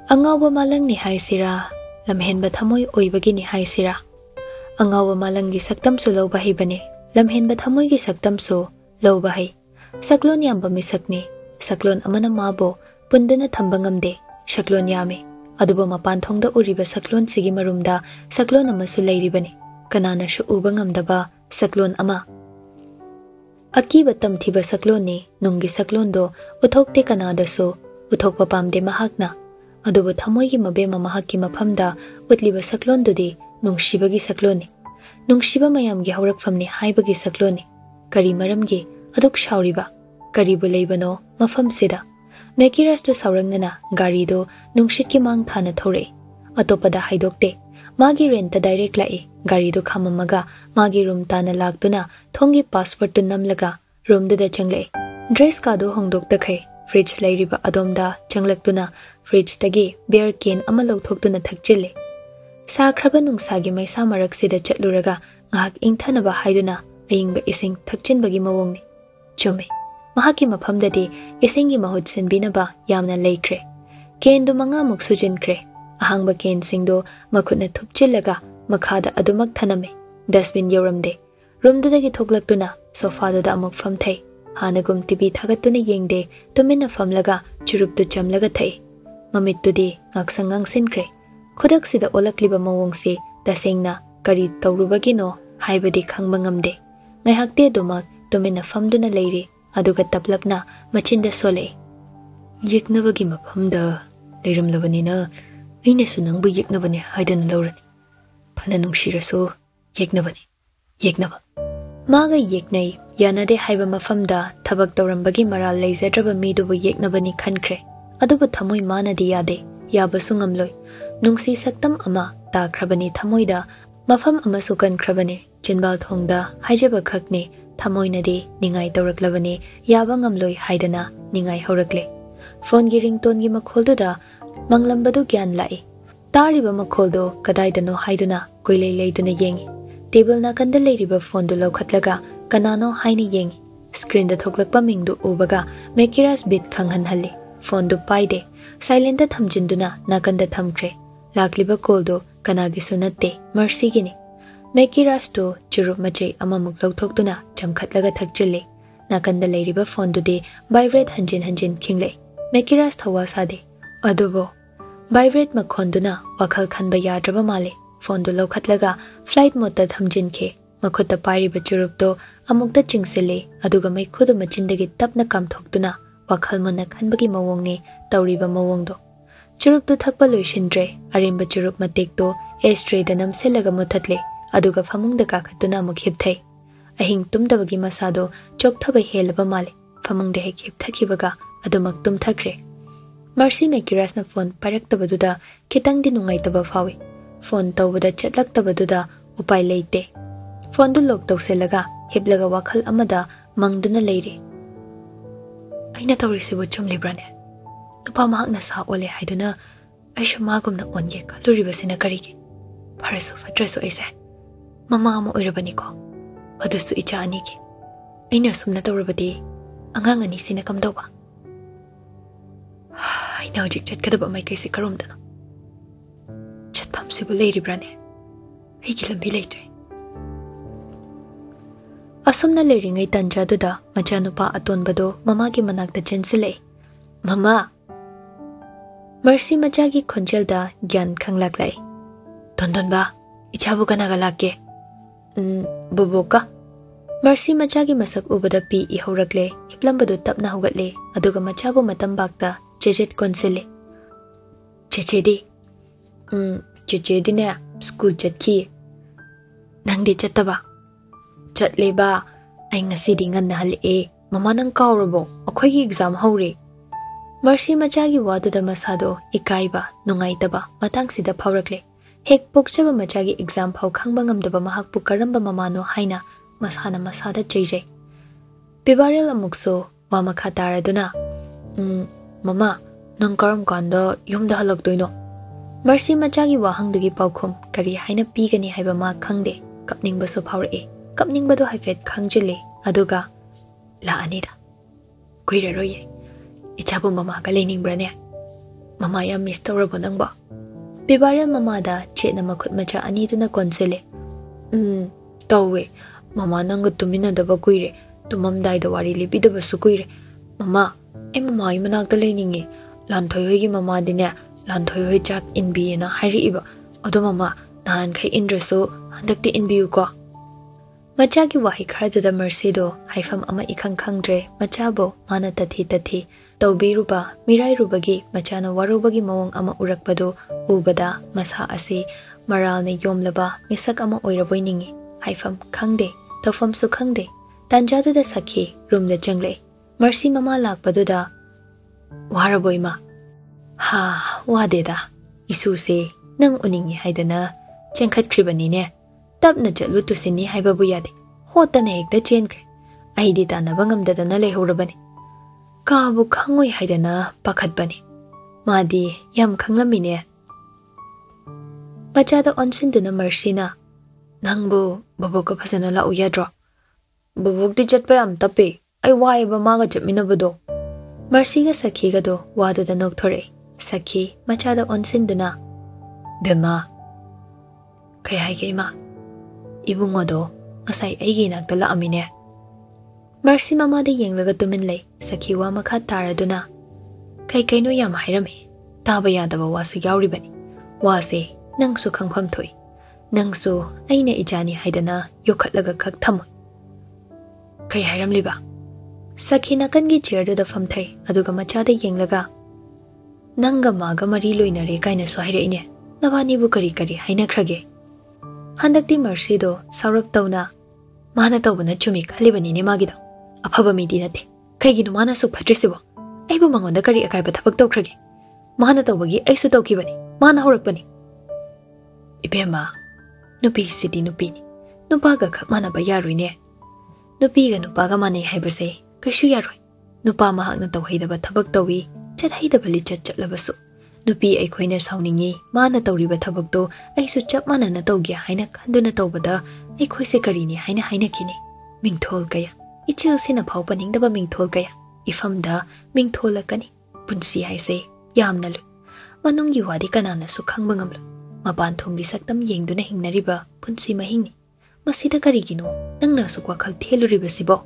Angawa malang ni haisira, lamhenba thamoy oibagi ni haisira. Angawa malang gi saktam su lawba hibani, lamhenba thamoy gi saktam su lawba hai. Saklon yamba misakni, saklon amana mabo, pundana thamba ngamde, saklon yame. Aduba mapan thongda uriba saklon sigi marumda, saklon amasu lairibani, kanana shu uba ngamdaba saklon ama. Akiba tamthiba saklon ni, nungi saklon do, uthokte kanada su, uthokpa pamde mahakna. Adubu thamoy gi mabema mahakki mafamda utliba saklon dudi nungsibagi saklon ni. Nungshiba mayam gi haurakfamni haibagi saklon ni. Kari maram gi aduk shauriba. Kari bulaybano mafam sida. Mekiras to saurangnana gari do nungshit ki mang thana thore. Atopada haidokte. Magi renta direct lai. Gari do khamamaga magi room tana lagtuna thongi passport tu namlaga room duda changlai. Dress ka do hongdok takhay. Fridge lairiba adomda changlaktuna fridge tagi beer can ama lawthokduna thakchile. Sakraba nungsagi maisa maraksida chatluraga ngahak ingthanaba haiduna ayingba ising thakchinbagi mawongni. Chume. Mahaki maphamdadi isingi mahut sinbinaba yamna laikre. Ken do manga muk sujinkre. Ahangba ken singdo makutna thupchillaga makhada adumak thaname. Dustbin yoramde. Roomdudagi thoklaktuna sofa do da amuk famthai. Hanagum TV thagatuna yengde tumina famlaga churuptu chamlaga thai. Mamitudi ngaksangang sinkre. Khudak sida olakliba mawongsi tasengna kari tawrubagi no haibadi khangba ngamde. Ngaihakte dumak tumina famduna leiri aduga taplapna machinda sole. Yeknabagi mafamda leiramlabanina aina su nangbu yeknabani haidana lawrani. Phana nungshirasu yeknabani. Yeknaba. Maga yeknai yanade haiba mafamda thabak tawrambagi maral leizadraba midubu yeknabani khankre. Adubu thamoy manadi yade yabasu ngamloi. Nungsi saktam ama takrabani thamoyda mafam amasu kankrabani chinbal thongda haijaba khakne thamoynadi ningai tawraklabani yaba ngamloi haidana ningai haurakle. Phone gi ringtone gi makholduda manglambadu gyan lai. Tariba makholdo kadaidano haiduna koilei leiduna yengi. Table na kanda leiriba phone do lawkhatlaga kanano haini yengi. Screen da thoklakpa mingdu ubaga mekiras bit khanghanhalli. Phone do paide silent da thamjinduna nakanda thamkre. Lakliba call do kanagi sunatte mercy gini. Mekiras to churup mache amamuk lawthoktuna chamkhatlaga thakchille. Nakanda leiriba phone do de vibrate hanjin khingle. Mekiras thawa sade. Adubo vibrate makhonduna WakhaL khanba yadraba male. Phone do lawkhatlaga flight mode da thamjinke. Makhutta pairiba churup do amukta chingsile aduga mai khudu machindagi tapna kamthoktuna WakhaL mana khanbagi mawongni tawriba mawongdo. Churup do thakpa loishindre arimba churup matek do ashtray da namselaga muthatle aduga famungda kakhatuna amuk hipthai. Ahing tumdabagi masado chokthaba helaba male. Famungda hek hipthakibaga adumak tumthakre. Mercy Mekirasna phone paraktabaduda kitang di nungaitaba fawi. Phone tawbada chatlaktabaduda upai leite. Phone do lock tawselaga hiblaga WakhaL amada mangduna leiri. Aina tawrisibu chumlibrane. Nupa mahakna sa ole haiduna aisha magumna onge kaluribasina karigi. Parasu fatrasu aise. Mama amo oirabani ko. Adusu icha anigi. Aina sumna tawrabadi angang ani sina kamdawa. Aina hojik chatkadaba mai kaisi karumdana. Chatpamsibu leiribrane. Aigi lambi leitre. Asumna leiringai tanjaduda machanupa atonbado mamagi manakta chensilei. Mama! Mercy machagi khonjelda gyan khanglaklai. Dondon ba, ichabu kanaga lake. Buboka. Mercy machagi masak ubada pi ihaurakle, hiplambadu tapna hugatle, aduga machabu matambakta chejet konsile. Chechedi. Chechedi ne school chatki. Nangdi chataba. Chatle ba, ay ngasidi ngan nahali mama nang kaurabo, akoy exam hauri. Mercy machagi waduda masado ikaiba nungaitaba matangsida phaurakle. Hek pokchaba machagi exam phau khangba ngamdaba mahakpu karamba mamano haina masana masada cheije. Pibarel amukso wamakha taraduna. Mama, nang karam kanda yumda halakdoino. Mercy machagi wahangdugi paukhum kari haina pigani haiba ma khangde kapningbaso phaurak kapningbado haifet khangjile aduga la anida. Kuiraroye. Ichabu mama ka lening brane. Mama ya miss tawrabo nangba. Bibarel mama da chetna makhut macha ani tuna konsele. Tawe. Mama nanga tumina daba kuire. Tumam dai da wari libi daba su kuire. Mama, mama I manak da lainingi. Lanthoi hoi gi mama dine. Lanthoi hoi chak inbi na hairi iba. Odo mama, nahan kay indraso handakti inbiyu ko. Macha ki wahi khara mercy do haifam ama ikhang khangdre macha bo mana tathi tawbiruba mirai rubagi macha na warubagi mawang ama urakpado ubada masa asi maral ne yomlaba misak ama oiraboi ningi haifam khangde tawfam su khangde tanjadu da sakhi room da changle mercy mama lakpado da waraboi ma ha wade da isu se nang uningi haidana chengkhat kribani ne tapna chalu tusini haibabu yade hotana hekta chenkre aidi tanaba ngamdadana lehorabani kabu khangoi haidana pakhatbani madi yam khanglamine machada onsinduna mersina nangbu babuka phasana la uyadro babuk di chatpa am tape ai wai ba maga chapminabado mercy ga sakhi ga do wadu da nokthore sakhi machada onsinduna bema kai hai ge ma ibungodo ngasai aigi nakta la amine mercy mama de yenglaga tumin lei sakhi wa makha taraduna kai kaino yam hairami taba yadaba wasu yauribani wase nangsu khangpham thoi nangsu aina ijani haidana yokhatlaga khak tham kai hairam liba sakhi nakan gi chair da pham thai aduga macha de yenglaga nanga maga mari loinare kaina so haire ine nabani bu kari kari haina khrage handakti mercy do sarap tawna mana tawbana chumi khalibani ne magido afaba midi nate kaiginu mana su phatrisibo aibu mangonda kari akai ba thabak tawkhrage mana tawbagi aisu tawkibani mana horakpani ibema nupi sidi nupini nupaga khak mana ba yaruine nupi ga nupaga mane haibase kashu yaroi nupa mahakna tawhaidaba thabak tawi chathaidaba lichat chatlabasu nupi aikhoina sauningi mana tawriba thabakto aisu chap mana na tawge haina khanduna tawbada aikhoise karini haina haina kini mingthol kaya ichil sina phau paningdaba mingthol kaya ifamda mingthola kani punsi haise yamna lu manunggi wadi kanana su khangba ngamlu mapan thonggi saktam yengduna hingnariba punsi mahingni masida karigino nangna su WakhaL theluriba sibo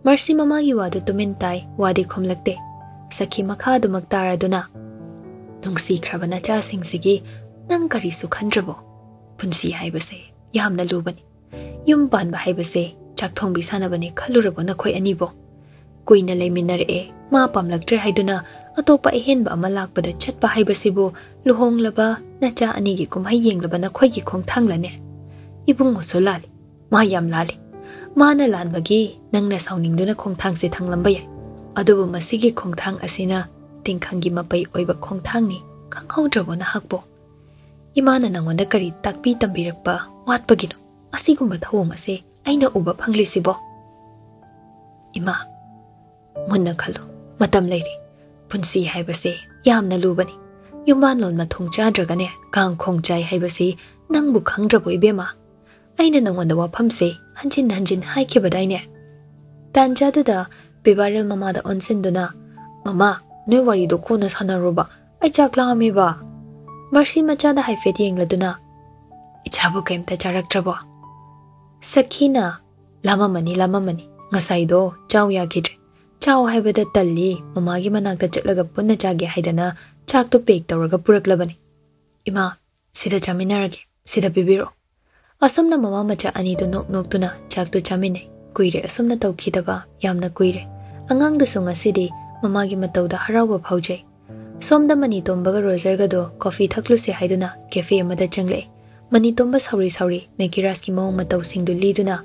mercy mama gi wadu tumintai wadi khomlakte sakhi makha dumak taraduna nungsi khrabana cha singsigi nang kari su khandrabo punsi haibase yamna lubani yum banba haibase chakthongbi sanabani khalurabo na khoi anibo kuina leiminare ma pamlaktre haiduna atopa ehenba ama lakpada chatpa haibasibo luhonglaba nacha anigi kumhai yenglaba na khoi gi khongthanglane ibung osolali ma yam lali mana lanbagi nangna sauningduna khongthangse thanglamba yai adubu masigi khongthang asina tingkhangi mapai oiba khongthangni khanghaudrabo na hakbo imana nangonda kari takpi tambirakpa watpagino asigumba thawong ase aina uba phanglisibo ima munna khalu matam leiri punsi haibase yamna lubani yumban lon mathung chadragane kang khongchai haibase nangbu khangdrabo ibema aina nangonda waphamse hanjin haikibadaine tanjaduda bibarel mama da onsinduna mama noi wari do kona sanaroba ai chakla ameba mercy macha da haifet yengladuna ichabu kaimta charaktrabo sakhina lamamani ngasai do chaw ya gidre chaw haibada talli mama gi manakta chatlaga punna chage haidana chak to pek tawraga puraklabani ima sida chaminarage sida bibiro asomna mama macha ani do nok tuna chak to chamine kuire asomna tawkhidaba yamna kuire angang du sunga sidi mama gi matawda harawa phaujai somda mani tombaga roger ga do coffee thaklu se haiduna cafe amada changle mani tomba sauri mekiras ki maw mataw singdu liduna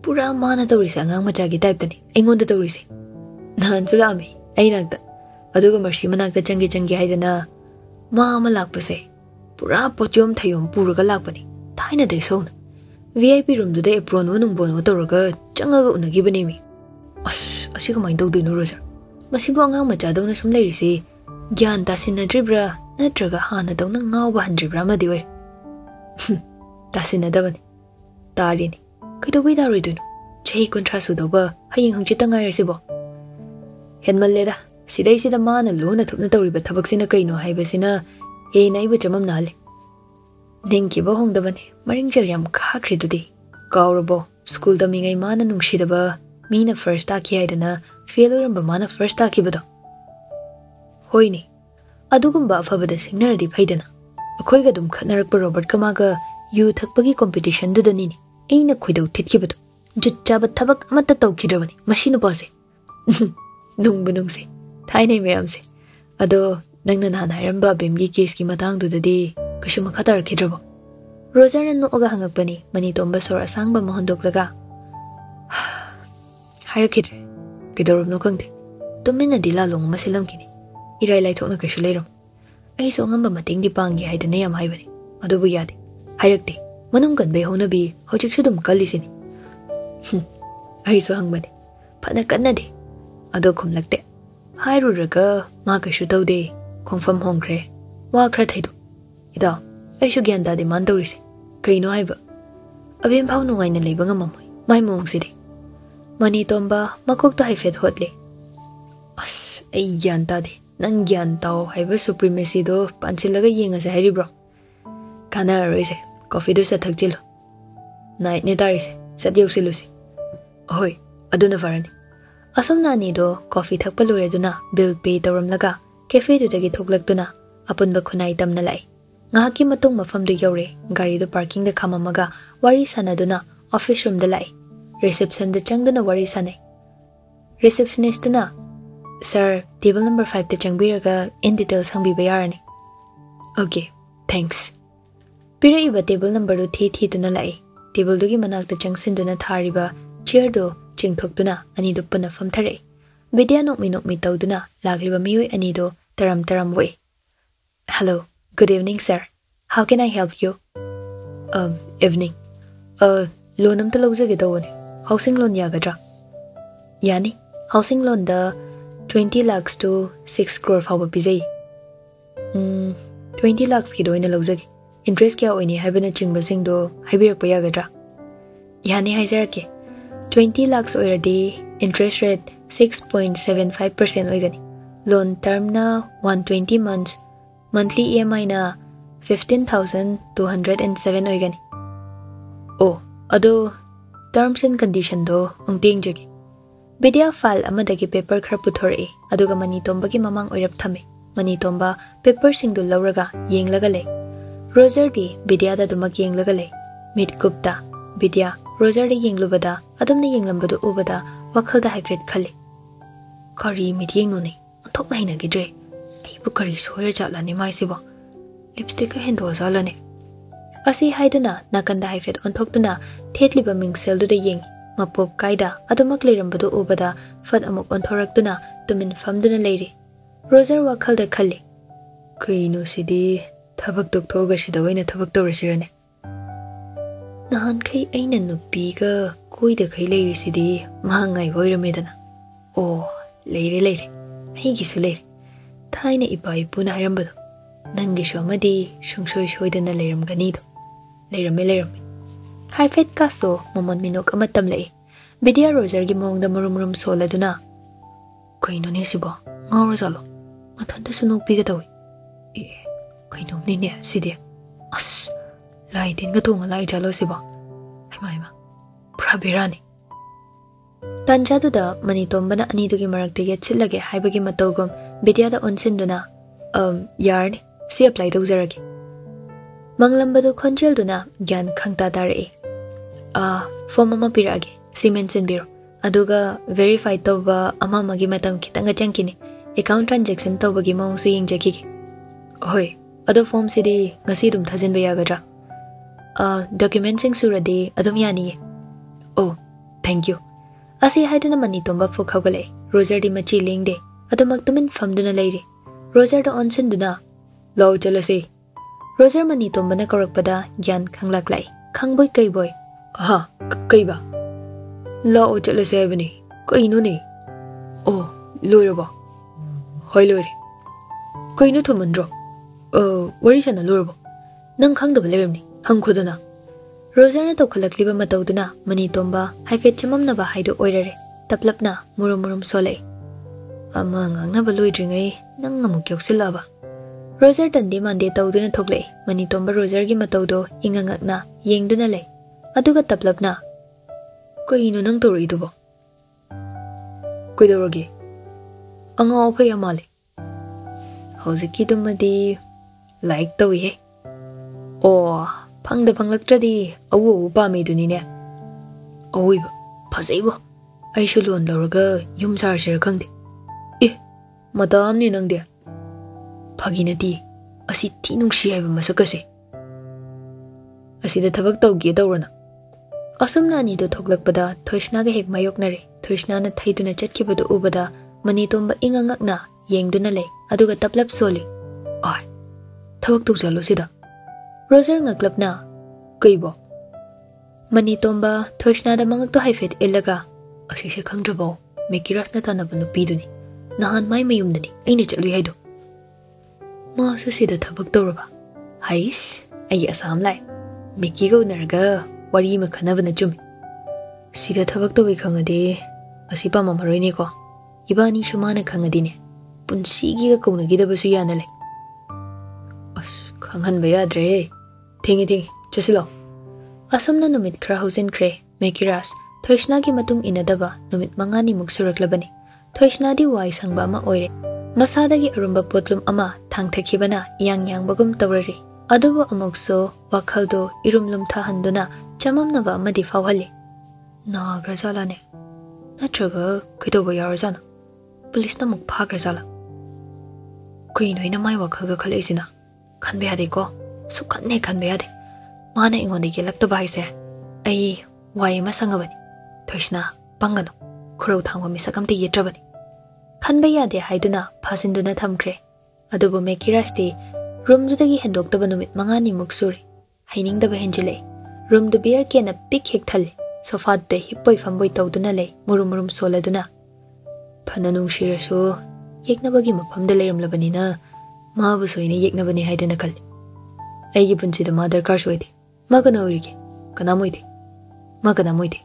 pura mana tawri sangang macha gi type tani engonda tawri se nan sulami ainakta aduga mercy manakta changi haidana mama lakpase pura potyom thayom puruga lakpani thaina de sona VIP room du de apron wonung bon tawraga changaga unagi bani mi asiga main tawdino roger masibo angang macha dawna sum leirisi gyan tasinadribra natraga hana dawna ngawba handribra madi oi tasinadabani tarini kaidobai daroiduno chahi kontra sudoba haying hungchita ngairasibo henmalleda Sidai sida mana lona thupna tawriba thabaksina kaino haibasina he naibu chamam nale. Ningki ba hongdabane maringjal yam khakridudi. Kaurabo school da mingai mana nungshidaba mina first taki haidana fail oramba mana first taki bado. Hoini adugumba afabada signaradi phaidana. Akhoi ga dum khatnarakpa Robert Kamaga yu thakpagi competition dudanini. Aina khoidau thitkhibado. Jutchaba thabak amata tawkhidrawani mashinu pase. Nungbu nungse. Thainai mayamse. Ado nangna nan hairamba bemgi case ki matang dudadi kashu makhatar khidrabo. Roger na noga hangakpani mani tomba sor asangba mohondoklaga. Hair khidre. Kidorob no kangde. Tumina dila long masilam kini. Irai lai thokna kashu leiram. Ai so ngamba mating di pangi haidane yam haibani. Adubu yade. Hairakte. Manung kan be honabi hojik sudum kalisini. Ai so hangbani. Phana kannade. Ado khumlakte. Hairuraga ma kashu tawde. Confirm hongkre. Wa khra thaidu. Ida aishu gyan da de man tawrise. Kaino haiba. Abem phau nungai na leiba ngamamoi. Mai mong sidi. Mani tomba makokta haifet hotle. As ai gyan ta de. Nang gyan tao haiba supremacy do panchilaga yenga sa hairibro. Kana roise. Coffee do sa thakjilo. Night ne tarise. Sat yausilusi. Hoi, aduna farani. Asam nani do coffee thakpalure duna bill pay tawramlaga cafe do dagi thoklakduna apunba khunai tamna lai. Ngahaki matung mafam do yaure gari do parking da khamamaga wari sanaduna office room da lai. Reception da changduna wari sanai. Receptionist duna, sir, table number 5 da changbiraga in details hangbiba yarani. Okay, thanks. Pira iba table number do thi duna lai. Table do gi manak da changsin duna thariba chair do chingthokduna ani do puna famthare. Vidya nokmi tawduna lagliba miyoi ani do taram we. Hello, good evening sir. How can I help you? Evening. Loan amta lawjage dawani. Housing loan yagadra? Yani, housing loan da 20 lakhs to 6 crore fawba pizai. 20 lakhs ki do ina lawjage. Interest kya oini haibana chingbasing do haibirakpa yagadra? Yani haizarake. 20 lakhs already, interest rate 6.75% oigani. Loan term na 120 months, monthly EMI na 15,207 oigani. Oh, ado terms and condition do ungting jagi. Vidya file amadagi paper khara puthore aduga mani tomba ki mamang oirap thame. Mani tomba paper sing do lawraga yenglaga le. Roger di Vidya da dumak yenglaga le. Mid Gupta Vidya Roger de yenglubada adumna yenglambadu ubada WakhaL da haifet khali. Kari meeting no ne thok na hina gidre. Ai bu kari soira chala ne mai siba. Lipstick ka hendo zala ne. Asi haiduna nakanda haifet on thokduna thetliba mingsel du de yeng mapop kaida adumak leirambadu ubada fat amuk on thorakduna tumin famduna leiri. Roger WakhaL da khali. Kaino sidi thabak tok thoga sida waina thabak tawrasirane. Nahan kai aina nupiga koida kai leiri sidi mahangai voiramedana. Oh, leire. Aigisu leire. Thaina ipa ipuna hairambado. Nangishu amadi shungshoi shoidana leiramganido. Leirame. Haifet kaso momon minok amatam lei. Vidya Roger gi mongda murum soladuna. Kaino ne siba ngawra zalo. Mathanda sunok piga tawi. Kaino ne sidi. As lai din ga tunga lai jalo siba. Haima. Prabirani. Tanjadu da mani tomba na ani dugi marak de chillage haibagi matogom Vidya da onsinduna yarn si apply dawzarage. Manglambadu khonjel duna gyan khangta tare. Form ama pirage si mention biro. Aduga verify tawba ama magi matam kitanga changkini. Account transaction tawbagi maung su yingjaki. Hoi, ado form sidi ngasi dum thajin ba yagadra. Documenting suradi adum yani. Oh, thank you. Asi haiduna mani tomba fu khawgale. Roger di machi lingde. Adumak tumin famduna leire. Roger da onsin duna. Law jalase. Roger mani tomba na korakpada gyan khanglak lai. Khangboy kai boy. Ha, kai ba. Law jalase bani. Kaino ne. Oh, loira ba. Hoi loire. Kaino thumandro. Wari sana loira ba. Nang khangdaba leirmni. Hang khudana. Roger na tawkhalakliba matawduna mani tomba haifet chamamna ba haidu oirare taplapna murum solai. ama ngangna baloi dringai nang amuk yoksilaba Roger tandi mande tawduna thoklei mani tomba Roger gi matawdo ingangakna yengduna lei aduga taplapna koino nang tori dubo koidorogi anga ophai amale hoziki dumadi like tawi he o phangda phanglaktradi awu pa me dunine oiba phasaibo aishu lon lawraga yum sar shir khangde e madam ni nangde Paginati, asi tinung siya ba masakase. Asida thabak tawgi dawrana. Asumna ni do thoklakpada thoisna ga hek mayok nare. Thoisna na thaiduna chatkibadu ubada mani tomba ingangakna yengduna le aduga taplap soli. Ai. Thabak tu jalo sida. Roger ngaklapna kaibo. Mani tomba thoisna da mangak to haifet ilaga asi se khangdrabo mekiras na tanabanu piduni. Nahan mai mayumdani aina chalui haido. Ma sida thabak tawraba hais ai asam lai miki go narga wari ma khanabana chumi sida thabak tawi khangade asipa mamaroi ni ko ibani shumana khangadi ne punsi gi ga kona gi da basu yana le as khanghan ba yadre thengi chasilo asamna numit khra hosen kre mekiras thoishna gi matung inadaba numit mangani muksuraklabani thoishna di wai sangba ma oire Masadagi arumba potlum ama thangthakibana yang bagum tawrari adubo amokso wakhaldo irumlum thahanduna chamamnaba amadi fawhali na grajala ne natraga kidobo yarzana police na muk phagrajala koi noina mai wakhalga khaleisina khanbe ade ko sukhanne khanbe ade mana ingonde gelakta baise ai wai masangabani thoishna pangano khurau thangwa misakamte yetrabani Khanba yade haiduna phasinduna thamkre adubo mekirasti room judagi hendokdaba numit mangani muksuri hainingdaba henjile room du beer kena pik hek thale sofa de hippoi famboi tawduna le murum soladuna phananung shirasu yeknabagi maphamda leiramlabani na mabu soine yeknabani haiduna khal aigi punchi da mother car soide magana urige kana moide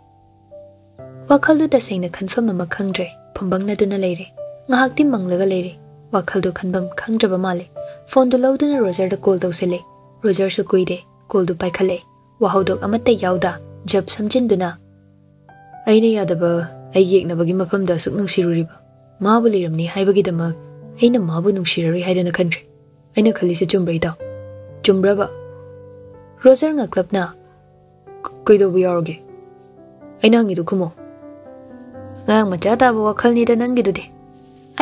WakhaL du tasengna khanfam ma khangdre phambangna duna leire ngahakti manglaga leire WakhaL du khanbam khangdraba male phone du lawduna Roger da call tawsele Roger su kuide call du paikhale wahodok amata yauda jab samjinduna aina yadaba ai yeknabagi mafamda suk nungsiruriba mabu liramni haibagi damak aina mabu nungsirari haidana khanre aina khalise chumbraida chumbraba Roger ngaklapna koido bu yaroge aina ngidu khumo ngang macha ta WakhaL ni da nangidu de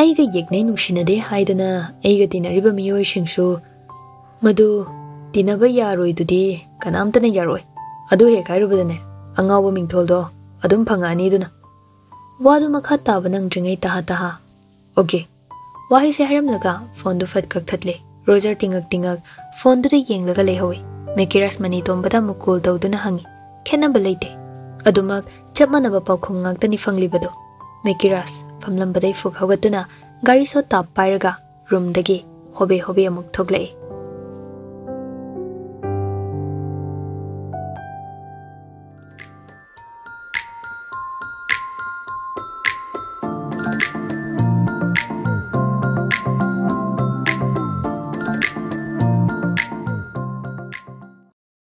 aiga yeknai nungsinade haidana aiga tinariba miyoi singsu madu tinaba yaroi dudi kanamtana yaroi adu he kairubadane angawa mingtholdo adum phangani duna wadu makha taba nang dringai taha okay wahi se haram laga phone du fat kak thatle Roger tingak phone du de yenglaga lehowi mekiras mani tombada mukul dawduna hangi khena balaite adumak chapmanaba paukhung ngak tani fanglibado mekiras famlambadai fuk hogatuna gari so tap pairaga room dagi hobe amuk thoglei